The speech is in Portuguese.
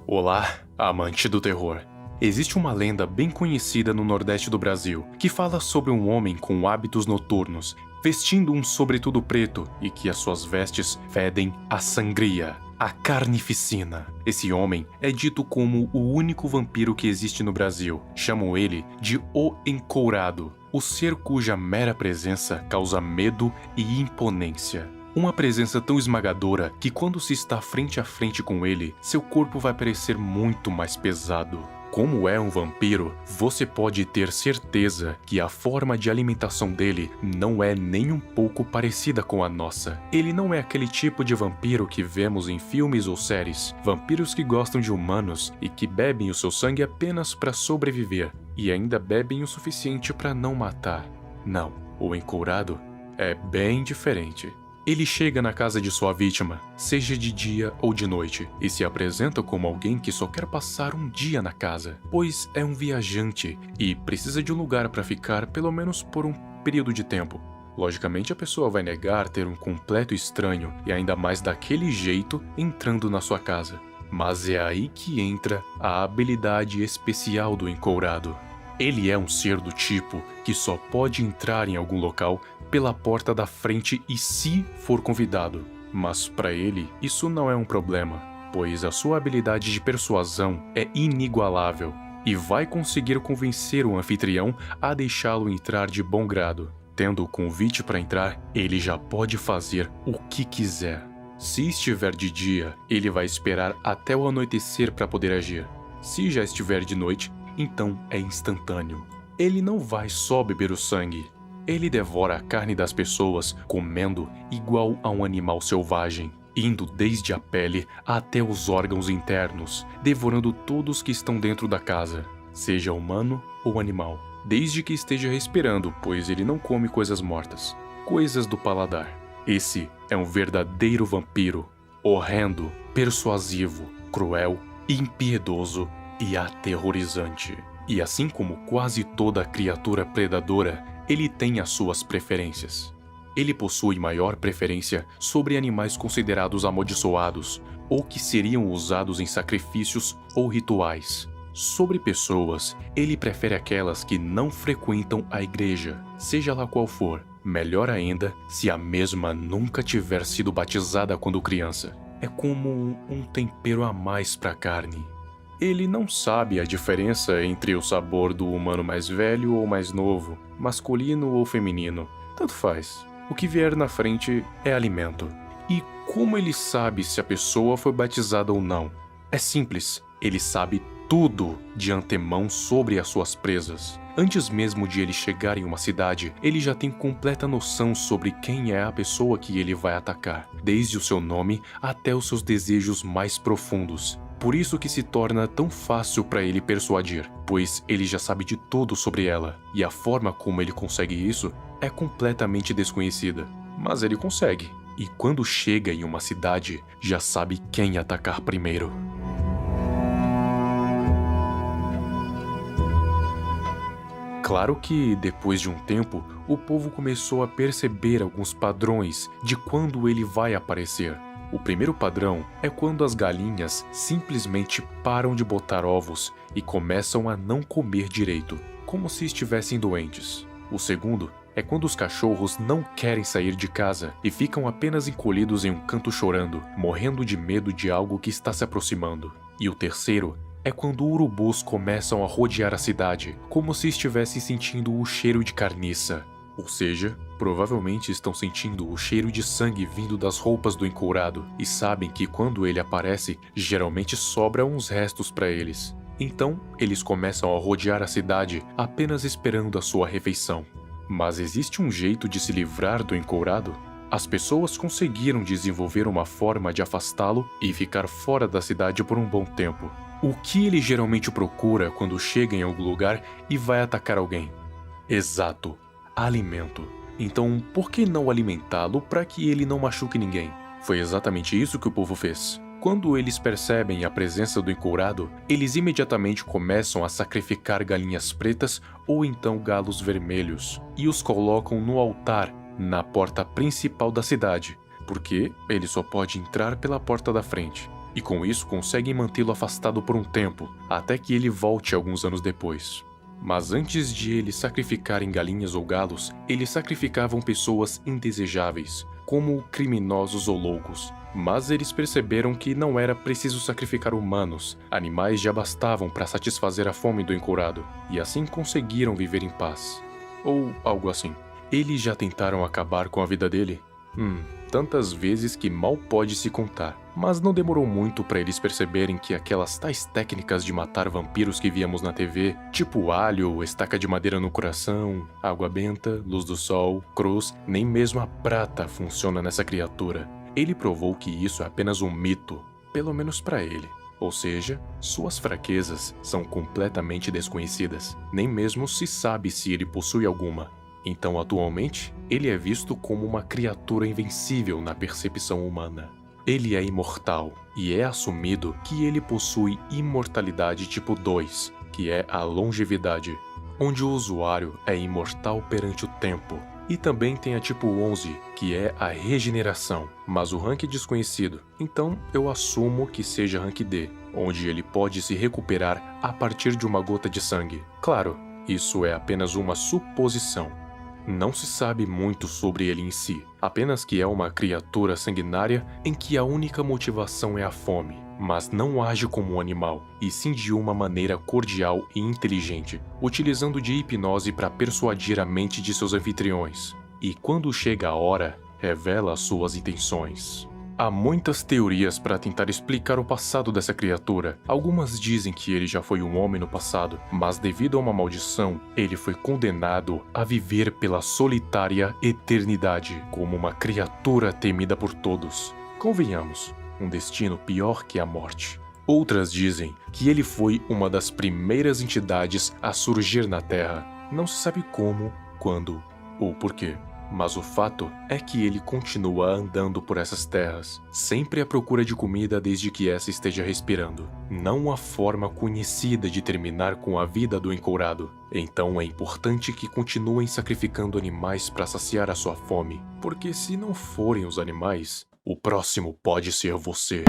Olá, amante do terror. Existe uma lenda bem conhecida no Nordeste do Brasil que fala sobre um homem com hábitos noturnos, vestindo um sobretudo preto e que as suas vestes fedem a sangria, a carnificina. Esse homem é dito como o único vampiro que existe no Brasil. Chamam ele de O Encourado, o ser cuja mera presença causa medo e imponência. Uma presença tão esmagadora que quando se está frente a frente com ele, seu corpo vai parecer muito mais pesado. Como é um vampiro, você pode ter certeza que a forma de alimentação dele não é nem um pouco parecida com a nossa. Ele não é aquele tipo de vampiro que vemos em filmes ou séries. Vampiros que gostam de humanos e que bebem o seu sangue apenas para sobreviver, e ainda bebem o suficiente para não matar. Não, o Encourado é bem diferente. Ele chega na casa de sua vítima, seja de dia ou de noite, e se apresenta como alguém que só quer passar um dia na casa, pois é um viajante e precisa de um lugar para ficar pelo menos por um período de tempo. Logicamente a pessoa vai negar ter um completo estranho, e ainda mais daquele jeito, entrando na sua casa. Mas é aí que entra a habilidade especial do Encourado. Ele é um ser do tipo que só pode entrar em algum local pela porta da frente e se for convidado. Mas para ele, isso não é um problema, pois a sua habilidade de persuasão é inigualável e vai conseguir convencer o anfitrião a deixá-lo entrar de bom grado. Tendo o convite para entrar, ele já pode fazer o que quiser. Se estiver de dia, ele vai esperar até o anoitecer para poder agir. Se já estiver de noite, então é instantâneo. Ele não vai só beber o sangue. Ele devora a carne das pessoas, comendo igual a um animal selvagem, indo desde a pele até os órgãos internos, devorando todos que estão dentro da casa, seja humano ou animal, desde que esteja respirando, pois ele não come coisas mortas, coisas do paladar. Esse é um verdadeiro vampiro, horrendo, persuasivo, cruel, impiedoso e aterrorizante. E assim como quase toda criatura predadora, ele tem as suas preferências. Ele possui maior preferência sobre animais considerados amaldiçoados ou que seriam usados em sacrifícios ou rituais. Sobre pessoas, ele prefere aquelas que não frequentam a igreja, seja lá qual for. Melhor ainda, se a mesma nunca tiver sido batizada quando criança. É como um tempero a mais para a carne. Ele não sabe a diferença entre o sabor do humano mais velho ou mais novo, masculino ou feminino. Tanto faz. O que vier na frente é alimento. E como ele sabe se a pessoa foi batizada ou não? É simples. Ele sabe tudo de antemão sobre as suas presas. Antes mesmo de ele chegar em uma cidade, ele já tem completa noção sobre quem é a pessoa que ele vai atacar, desde o seu nome até os seus desejos mais profundos. Por isso que se torna tão fácil para ele persuadir, pois ele já sabe de tudo sobre ela, e a forma como ele consegue isso é completamente desconhecida. Mas ele consegue, e quando chega em uma cidade, já sabe quem atacar primeiro. Claro que, depois de um tempo, o povo começou a perceber alguns padrões de quando ele vai aparecer. O primeiro padrão é quando as galinhas simplesmente param de botar ovos e começam a não comer direito, como se estivessem doentes. O segundo é quando os cachorros não querem sair de casa e ficam apenas encolhidos em um canto chorando, morrendo de medo de algo que está se aproximando. E o terceiro é quando urubus começam a rodear a cidade, como se estivessem sentindo o cheiro de carniça. Ou seja, provavelmente estão sentindo o cheiro de sangue vindo das roupas do Encourado e sabem que quando ele aparece, geralmente sobra uns restos para eles. Então, eles começam a rodear a cidade apenas esperando a sua refeição. Mas existe um jeito de se livrar do Encourado? As pessoas conseguiram desenvolver uma forma de afastá-lo e ficar fora da cidade por um bom tempo. O que ele geralmente procura quando chega em algum lugar e vai atacar alguém? Exato, alimento. Então, por que não alimentá-lo para que ele não machuque ninguém? Foi exatamente isso que o povo fez. Quando eles percebem a presença do encourado, eles imediatamente começam a sacrificar galinhas pretas ou então galos vermelhos e os colocam no altar na porta principal da cidade, porque ele só pode entrar pela porta da frente. E com isso conseguem mantê-lo afastado por um tempo, até que ele volte alguns anos depois. Mas antes de eles sacrificarem galinhas ou galos, eles sacrificavam pessoas indesejáveis, como criminosos ou loucos. Mas eles perceberam que não era preciso sacrificar humanos, animais já bastavam para satisfazer a fome do encourado, e assim conseguiram viver em paz. Ou algo assim. Eles já tentaram acabar com a vida dele? Tantas vezes que mal pode se contar. Mas não demorou muito para eles perceberem que aquelas tais técnicas de matar vampiros que víamos na TV, tipo alho, estaca de madeira no coração, água benta, luz do sol, cruz, nem mesmo a prata funciona nessa criatura. Ele provou que isso é apenas um mito, pelo menos para ele. Ou seja, suas fraquezas são completamente desconhecidas. Nem mesmo se sabe se ele possui alguma. Então, atualmente, ele é visto como uma criatura invencível na percepção humana. Ele é imortal, e é assumido que ele possui imortalidade tipo 2, que é a longevidade, onde o usuário é imortal perante o tempo. E também tem a tipo 11, que é a regeneração, mas o rank é desconhecido, então eu assumo que seja rank D, onde ele pode se recuperar a partir de uma gota de sangue. Claro, isso é apenas uma suposição. Não se sabe muito sobre ele em si, apenas que é uma criatura sanguinária em que a única motivação é a fome, mas não age como um animal, e sim de uma maneira cordial e inteligente, utilizando de hipnose para persuadir a mente de seus anfitriões. E quando chega a hora, revela suas intenções. Há muitas teorias para tentar explicar o passado dessa criatura. Algumas dizem que ele já foi um homem no passado, mas devido a uma maldição, ele foi condenado a viver pela solitária eternidade, como uma criatura temida por todos. Convenhamos, um destino pior que a morte. Outras dizem que ele foi uma das primeiras entidades a surgir na Terra. Não se sabe como, quando ou porquê. Mas o fato é que ele continua andando por essas terras, sempre à procura de comida desde que essa esteja respirando. Não há forma conhecida de terminar com a vida do encourado. Então é importante que continuem sacrificando animais para saciar a sua fome, porque se não forem os animais, o próximo pode ser você.